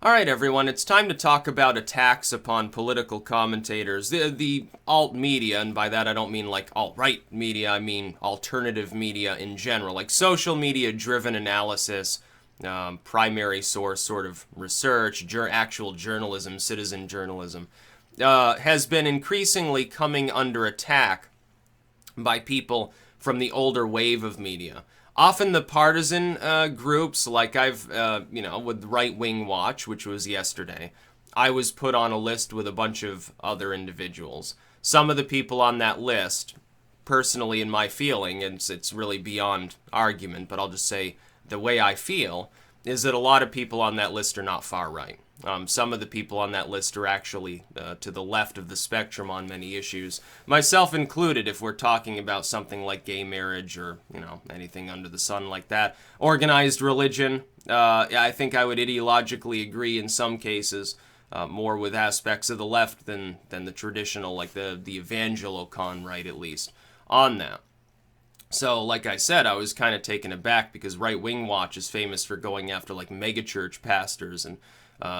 Alright everyone, it's time to talk about attacks upon political commentators. The alt media, and by that I don't mean like alt-right media, I mean alternative media in general, like social media driven analysis, primary source sort of research, actual journalism, citizen journalism, has been increasingly coming under attack by people from the older wave of media. Often the partisan groups, like with Right Wing Watch, which was yesterday, I was put on a list with a bunch of other individuals. Some of the people on that list, personally in my feeling, and it's really beyond argument, but I'll just say the way I feel, is that a lot of people on that list are not far right. Some of the people on that list are actually to the left of the spectrum on many issues, myself included, if we're talking about something like gay marriage or, anything under the sun like that. Organized religion, I think I would ideologically agree in some cases, more with aspects of the left than the traditional, like the Evangelocon right, at least, on that. So, like I said, I was kind of taken aback because Right Wing Watch is famous for going after, like, megachurch pastors and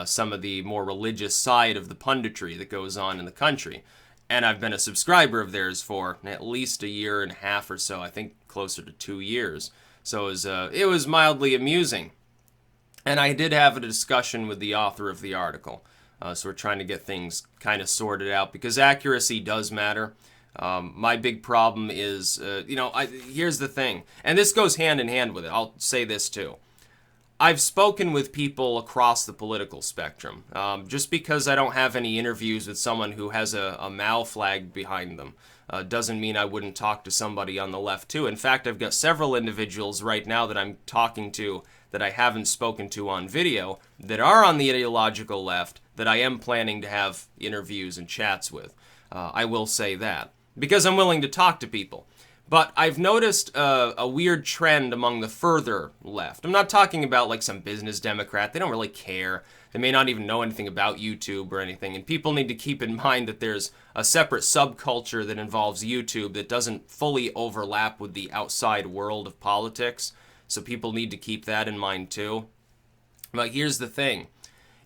some of the more religious side of the punditry that goes on in the country. And I've been a subscriber of theirs for at least a year and a half or so, I think closer to 2 years. So it was mildly amusing. And I did have a discussion with the author of the article. So we're trying to get things kind of sorted out because accuracy does matter. My big problem is, here's the thing, and this goes hand in hand with it. I'll say this too. I've spoken with people across the political spectrum. Just because I don't have any interviews with someone who has a Mao flag behind them doesn't mean I wouldn't talk to somebody on the left too. In fact, I've got several individuals right now that I'm talking to that I haven't spoken to on video that are on the ideological left that I am planning to have interviews and chats with. I will say that, because I'm willing to talk to people. But I've noticed a weird trend among the further left. I'm not talking about like some business Democrat. They don't really care. They may not even know anything about YouTube or anything. And people need to keep in mind that there's a separate subculture that involves YouTube that doesn't fully overlap with the outside world of politics. So people need to keep that in mind too. But here's the thing.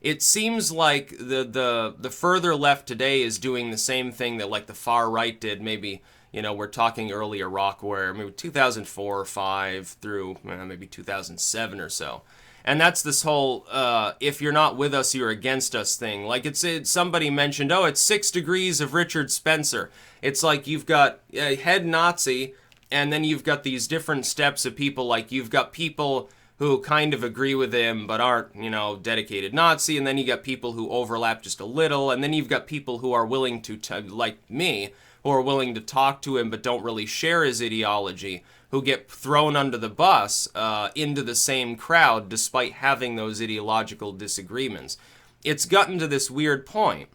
It seems like the further left today is doing the same thing that like the far right did maybe, we're talking early Iraq war, maybe 2004 or 5 through maybe 2007 or so. And that's this whole, if you're not with us, you're against us thing. Like somebody mentioned, it's 6 degrees of Richard Spencer. It's like you've got a head Nazi, and then you've got these different steps of people, like you've got people who kind of agree with him but aren't, dedicated Nazi, and then you got people who overlap just a little, and then you've got people who are willing to, like me, who are willing to talk to him but don't really share his ideology, who get thrown under the bus into the same crowd despite having those ideological disagreements. It's gotten to this weird point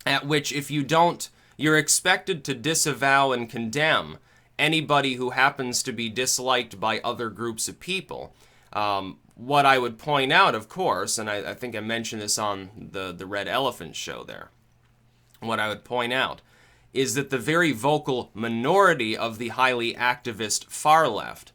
at which if you don't, you're expected to disavow and condemn anybody who happens to be disliked by other groups of people. What I would point out, of course, and I think I mentioned this on the Red Elephant show there, what I would point out is that the very vocal minority of the highly activist far left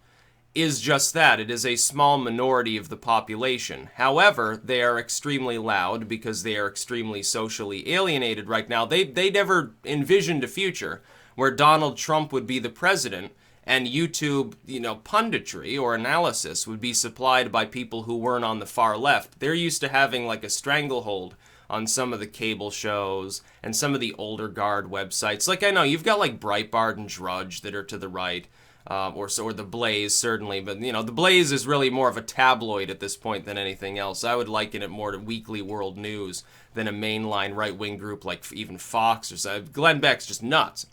is just that. It is a small minority of the population. However, they are extremely loud because they are extremely socially alienated right now. They never envisioned a future where Donald Trump would be the president and YouTube, punditry or analysis would be supplied by people who weren't on the far left. They're used to having like a stranglehold on some of the cable shows and some of the older guard websites. Like I know you've got like Breitbart and Drudge that are to the right, or the Blaze certainly, but the Blaze is really more of a tabloid at this point than anything else. I would liken it more to Weekly World News than a mainline right-wing group like even Fox or so. Glenn Beck's just nuts.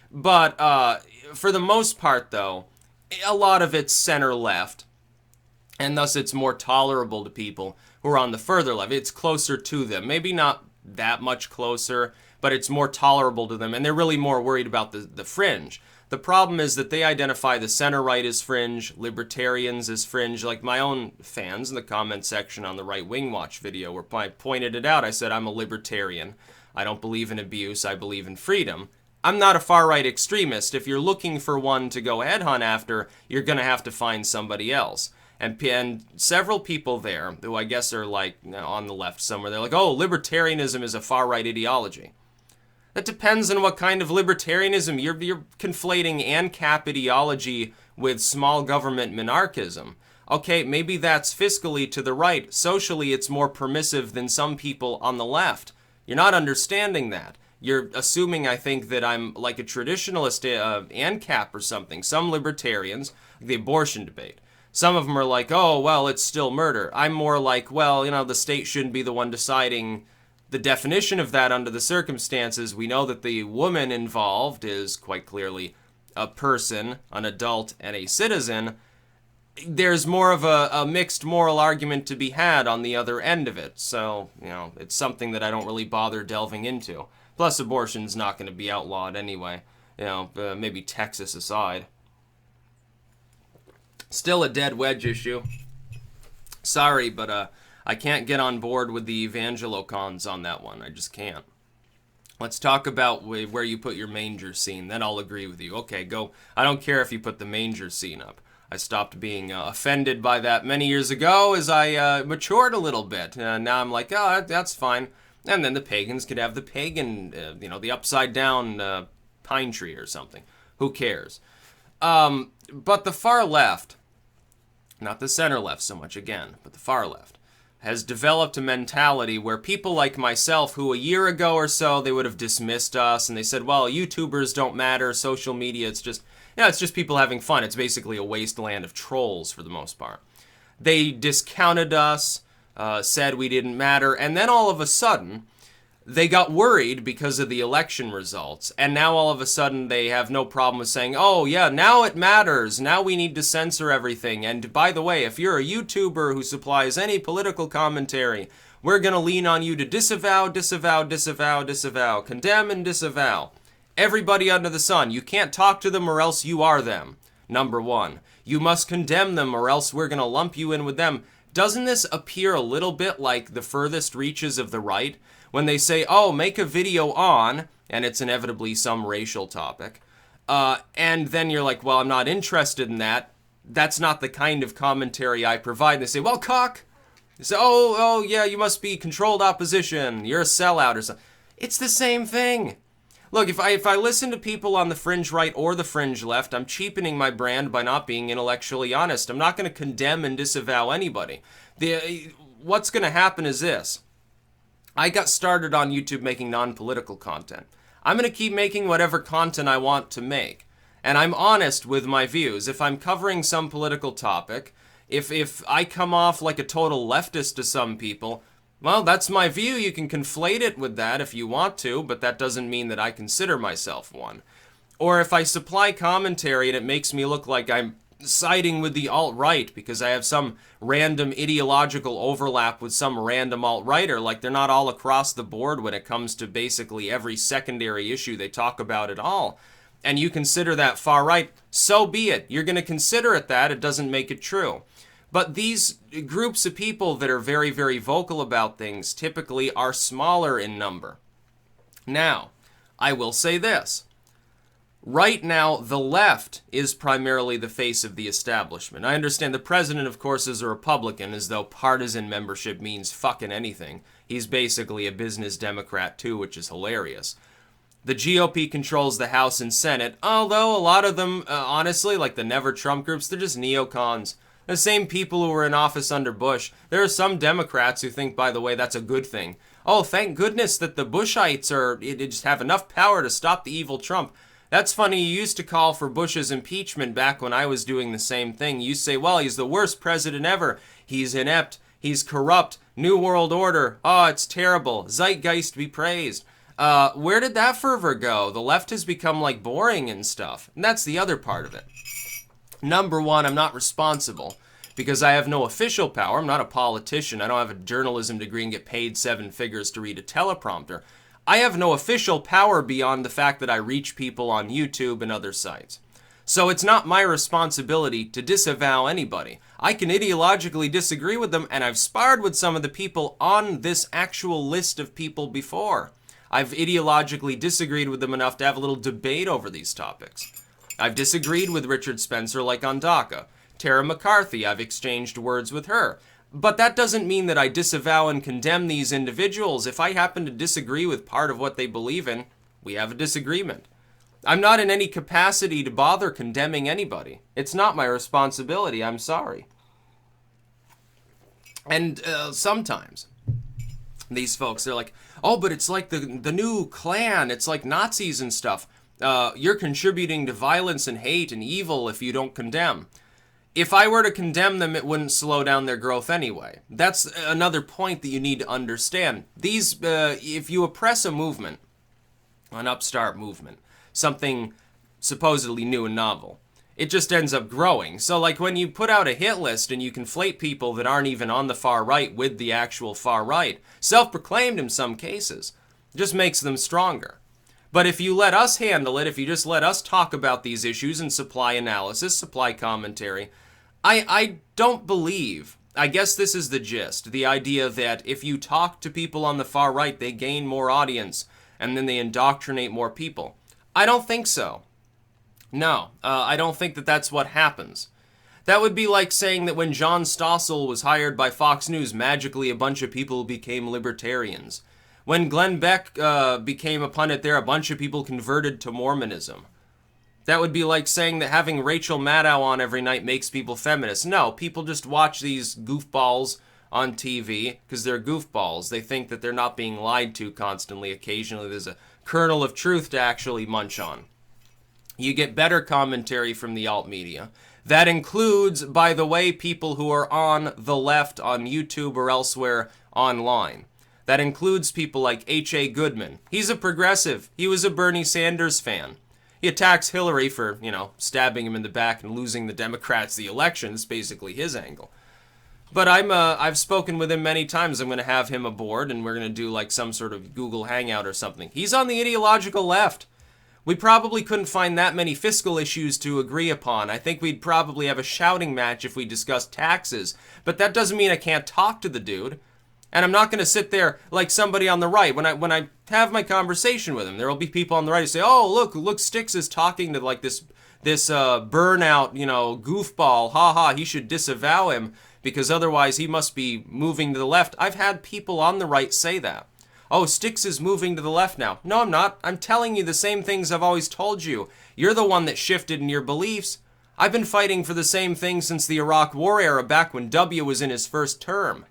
But for the most part, though, a lot of it's center-left, and thus it's more tolerable to people who are on the further left. It's closer to them. Maybe not that much closer, but it's more tolerable to them, and they're really more worried about the fringe. The problem is that they identify the center-right as fringe, libertarians as fringe. Like my own fans in the comment section on the Right Wing Watch video where I pointed it out. I said, I'm a libertarian. I don't believe in abuse. I believe in freedom. I'm not a far-right extremist. If you're looking for one to go headhunt after, you're going to have to find somebody else. And several people there, who I guess are like on the left somewhere, they're like, oh, libertarianism is a far-right ideology. That depends on what kind of libertarianism. You're conflating ANCAP ideology with small government monarchism. Okay, maybe that's fiscally to the right. Socially, it's more permissive than some people on the left. You're not understanding that. You're assuming, I think, that I'm like a traditionalist, ANCAP or something. Some libertarians, the abortion debate. Some of them are like, oh, well, it's still murder. I'm more like, well, you know, the state shouldn't be the one deciding the definition of that under the circumstances. We know that the woman involved is quite clearly a person, an adult, and a citizen. There's more of a mixed moral argument to be had on the other end of it. So, you know, it's something that I don't really bother delving into. Plus, abortion's not going to be outlawed anyway. You know, maybe Texas aside. Still a dead wedge issue. Sorry, but I can't get on board with the evangelocons on that one. I just can't. Let's talk about where you put your manger scene. Then I'll agree with you. Okay, go. I don't care if you put the manger scene up. I stopped being offended by that many years ago as I matured a little bit. Now I'm like, oh, that's fine. And then the pagans could have the pagan, the upside down pine tree or something. Who cares? But the far left, not the center left so much again, but the far left, has developed a mentality where people like myself, who a year ago or so, they would have dismissed us and they said, well, YouTubers don't matter, social media, it's just people having fun. It's basically a wasteland of trolls for the most part. They discounted us, said we didn't matter, and then all of a sudden, they got worried because of the election results, and now all of a sudden they have no problem with saying, oh yeah, now it matters, now we need to censor everything, and by the way, if you're a YouTuber who supplies any political commentary, we're gonna lean on you to disavow, disavow, disavow, disavow, condemn and disavow. Everybody under the sun, you can't talk to them or else you are them, number one. You must condemn them or else we're gonna lump you in with them. Doesn't this appear a little bit like the furthest reaches of the right? When they say, oh, make a video on, and it's inevitably some racial topic, and then you're like, well, I'm not interested in that. That's not the kind of commentary I provide. And they say, well, cock. They say, oh, yeah, you must be controlled opposition. You're a sellout or something. It's the same thing. Look, if I listen to people on the fringe right or the fringe left, I'm cheapening my brand by not being intellectually honest. I'm not going to condemn and disavow anybody. What's going to happen is this. I got started on YouTube making non-political content. I'm going to keep making whatever content I want to make. And I'm honest with my views. If I'm covering some political topic, if I come off like a total leftist to some people, well, that's my view. You can conflate it with that if you want to, but that doesn't mean that I consider myself one. Or if I supply commentary and it makes me look like I'm siding with the alt-right because I have some random ideological overlap with some random alt-righter, like they're not all across the board when it comes to basically every secondary issue they talk about at all, and you consider that far-right, so be it. You're going to consider it that. It doesn't make it true. But these groups of people that are very, very vocal about things typically are smaller in number. Now, I will say this. Right now, the left is primarily the face of the establishment. I understand the president, of course, is a Republican, as though partisan membership means fucking anything. He's basically a business Democrat, too, which is hilarious. The GOP controls the House and Senate, although a lot of them, honestly, like the Never Trump groups, they're just neocons. The same people who were in office under Bush. There are some Democrats who think, by the way, that's a good thing. Oh, thank goodness that the Bushites just have enough power to stop the evil Trump. That's funny, you used to call for Bush's impeachment back when I was doing the same thing. You say, well, he's the worst president ever. He's inept. He's corrupt. New World Order. Oh, it's terrible. Zeitgeist be praised. Where did that fervor go? The left has become, like, boring and stuff. And that's the other part of it. Number one, I'm not responsible because I have no official power. I'm not a politician. I don't have a journalism degree and get paid 7 figures to read a teleprompter. I have no official power beyond the fact that I reach people on YouTube and other sites. So it's not my responsibility to disavow anybody. I can ideologically disagree with them, and I've sparred with some of the people on this actual list of people before. I've ideologically disagreed with them enough to have a little debate over these topics. I've disagreed with Richard Spencer like on DACA. Tara McCarthy, I've exchanged words with her. But that doesn't mean that I disavow and condemn these individuals. If I happen to disagree with part of what they believe in, we have a disagreement. I'm not in any capacity to bother condemning anybody. It's not my responsibility. I'm sorry. And sometimes these folks, they're like, oh, but it's like the new Klan. It's like Nazis and stuff. You're contributing to violence and hate and evil if you don't condemn. If I were to condemn them, it wouldn't slow down their growth anyway. That's another point that you need to understand. If you oppress a movement, an upstart movement, something supposedly new and novel, it just ends up growing. So like when you put out a hit list and you conflate people that aren't even on the far right with the actual far right, self-proclaimed in some cases, it just makes them stronger. But if you let us handle it, if you just let us talk about these issues and supply analysis, supply commentary, I don't believe, I guess this is the gist, the idea that if you talk to people on the far right, they gain more audience and then they indoctrinate more people. I don't think so. No, I don't think that that's what happens. That would be like saying that when John Stossel was hired by Fox News, magically a bunch of people became libertarians. When Glenn Beck became a pundit there, a bunch of people converted to Mormonism. That would be like saying that having Rachel Maddow on every night makes people feminists. No, people just watch these goofballs on TV because they're goofballs. They think that they're not being lied to constantly. Occasionally there's a kernel of truth to actually munch on. You get better commentary from the alt media. That includes, by the way, people who are on the left on YouTube or elsewhere online. That includes people like H.A. Goodman. He's a progressive. He was a Bernie Sanders fan. He attacks Hillary for, stabbing him in the back and losing the Democrats the election. It's basically his angle. But I've spoken with him many times. I'm going to have him aboard, and we're going to do like some sort of Google Hangout or something. He's on the ideological left. We probably couldn't find that many fiscal issues to agree upon. I think we'd probably have a shouting match if we discussed taxes. But that doesn't mean I can't talk to the dude. And I'm not going to sit there like somebody on the right. When I have my conversation with him, there will be people on the right who say, oh, look, Styx is talking to like this burnout, goofball. Ha, he should disavow him because otherwise he must be moving to the left. I've had people on the right say that. Oh, Styx is moving to the left now. No, I'm not. I'm telling you the same things I've always told you. You're the one that shifted in your beliefs. I've been fighting for the same thing since the Iraq War era back when W was in his first term.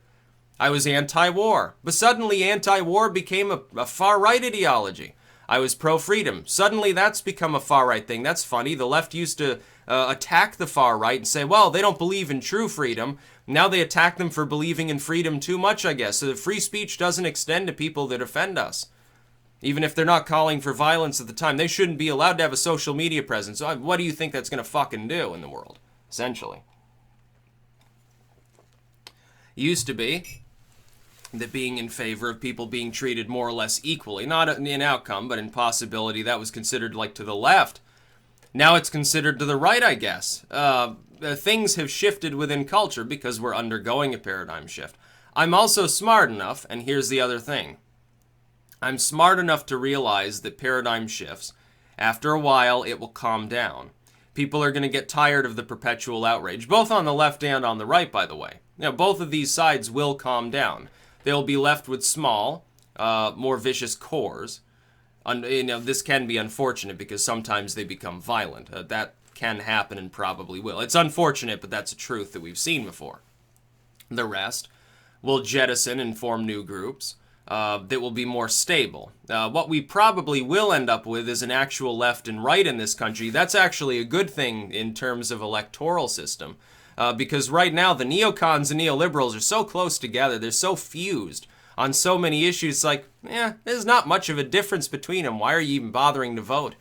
I was anti-war, but suddenly anti-war became a far-right ideology. I was pro-freedom. Suddenly that's become a far-right thing. That's funny. The left used to attack the far-right and say, well, they don't believe in true freedom. Now they attack them for believing in freedom too much, I guess. So the free speech doesn't extend to people that offend us. Even if they're not calling for violence at the time, they shouldn't be allowed to have a social media presence. So what do you think that's going to fucking do in the world, essentially? It used to be that being in favor of people being treated more or less equally, not in outcome, but in possibility, that was considered like to the left. Now it's considered to the right, I guess. Things have shifted within culture because we're undergoing a paradigm shift. I'm also smart enough, and here's the other thing. I'm smart enough to realize that paradigm shifts, after a while, it will calm down. People are going to get tired of the perpetual outrage, both on the left and on the right, by the way. Both of these sides will calm down. They'll be left with small, more vicious cores. This can be unfortunate because sometimes they become violent. That can happen and probably will. It's unfortunate, but that's a truth that we've seen before. The rest will jettison and form new groups that will be more stable. What we probably will end up with is an actual left and right in this country. That's actually a good thing in terms of electoral system. Because right now the neocons and neoliberals are so close together, they're so fused on so many issues, like, there's not much of a difference between them. Why are you even bothering to vote?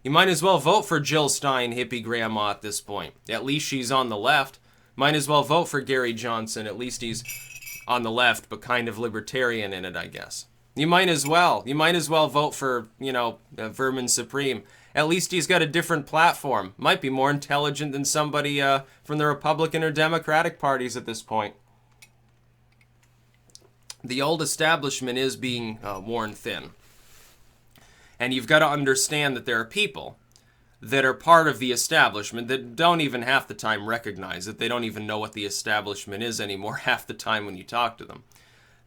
You might as well vote for Jill Stein, hippie grandma at this point. At least she's on the left. Might as well vote for Gary Johnson. At least he's on the left, but kind of libertarian in it, I guess. You might as well. You might as well vote for, Vermin Supreme. At least he's got a different platform. Might be more intelligent than somebody from the Republican or Democratic parties at this point. The old establishment is being worn thin. And you've got to understand that there are people that are part of the establishment that don't even half the time recognize it. They don't even know what the establishment is anymore half the time when you talk to them.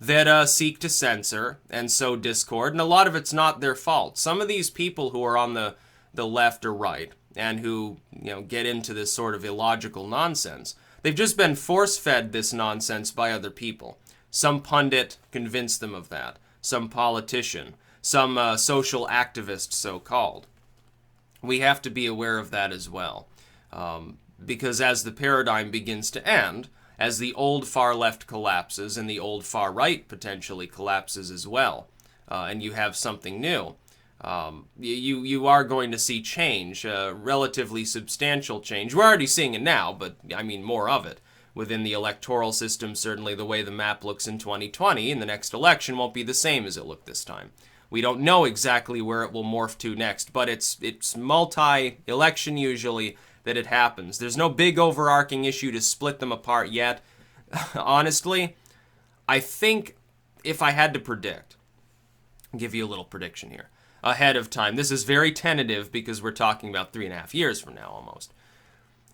That seek to censor and sow discord, and a lot of it's not their fault. Some of these people who are on the left or right and who, get into this sort of illogical nonsense, they've just been force-fed this nonsense by other people. Some pundit convinced them of that. Some politician. Some social activist, so-called. We have to be aware of that as well. Because as the paradigm begins to end, as the old far left collapses and the old far right potentially collapses as well, and you have something new, you are going to see change, relatively substantial change. We're already seeing it now, but I mean more of it. Within the electoral system, certainly the way the map looks in 2020, in the next election won't be the same as it looked this time. We don't know exactly where it will morph to next, but it's multi-election usually that it happens. There's no big overarching issue to split them apart yet. Honestly, I think if I had to predict, I'll give you a little prediction here ahead of time. This is very tentative because we're talking about 3.5 years from now almost.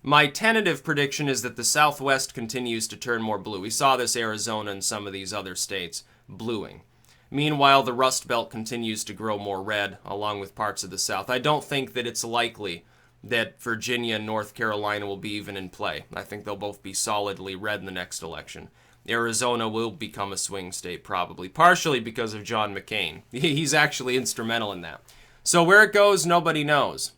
My tentative prediction is that the Southwest continues to turn more blue. We saw this Arizona and some of these other states bluing. Meanwhile, the Rust Belt continues to grow more red, along with parts of the South. I don't think that it's likely that Virginia and North Carolina will be even in play. I think they'll both be solidly red in the next election. Arizona will become a swing state, probably, partially because of John McCain. He's actually instrumental in that. So where it goes, nobody knows.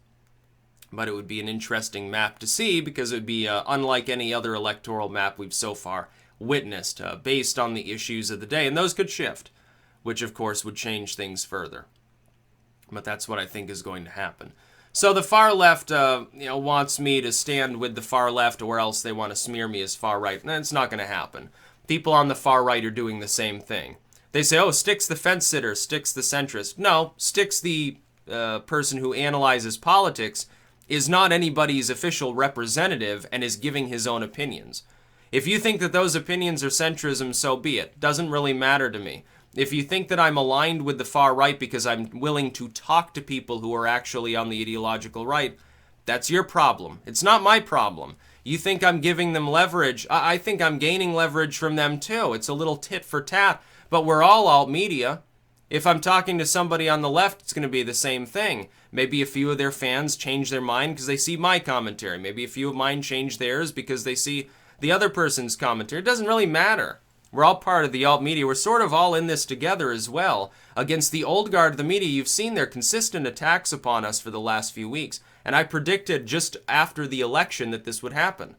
But it would be an interesting map to see because it would be unlike any other electoral map we've so far witnessed, based on the issues of the day. And those could shift, which of course would change things further. But that's what I think is going to happen. So the far left, wants me to stand with the far left, or else they want to smear me as far right. And it's not going to happen. People on the far right are doing the same thing. They say, oh, Sticks the fence sitter, Sticks the centrist. No, Sticks the person who analyzes politics is not anybody's official representative and is giving his own opinions. If you think that those opinions are centrism, so be it. Doesn't really matter to me. If you think that I'm aligned with the far right because I'm willing to talk to people who are actually on the ideological right, that's your problem. It's not my problem. You think I'm giving them leverage. I think I'm gaining leverage from them too. It's a little tit for tat, but we're all alt media. If I'm talking to somebody on the left, it's going to be the same thing. Maybe a few of their fans change their mind because they see my commentary. Maybe a few of mine change theirs because they see the other person's commentary. It doesn't really matter. We're all part of the alt media. We're sort of all in this together as well. Against the old guard of the media, you've seen their consistent attacks upon us for the last few weeks. And I predicted just after the election that this would happen.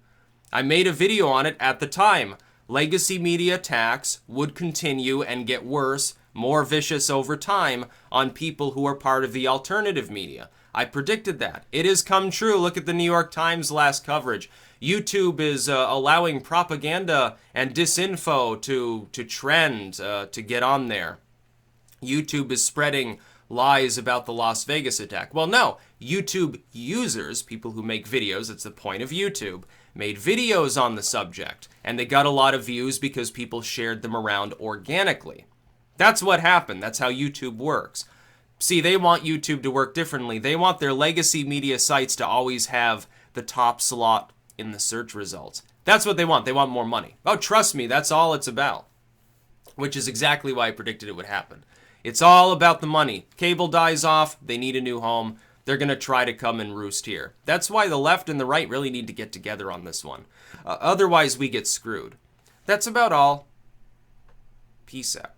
I made a video on it at the time. Legacy media attacks would continue and get worse, more vicious over time on people who are part of the alternative media. I predicted that. It has come true. Look at the New York Times last coverage. YouTube is allowing propaganda and disinfo to trend, to get on there. YouTube is spreading lies about the Las Vegas attack. Well, no. YouTube users, people who make videos, it's the point of YouTube, made videos on the subject. And they got a lot of views because people shared them around organically. That's what happened. That's how YouTube works. See, they want YouTube to work differently. They want their legacy media sites to always have the top slot in the search results. That's what they want. They want more money. Oh, trust me, that's all it's about. Which is exactly why I predicted it would happen. It's all about the money. Cable dies off. They need a new home. They're going to try to come and roost here. That's why the left and the right really need to get together on this one. Otherwise, we get screwed. That's about all. Peace out.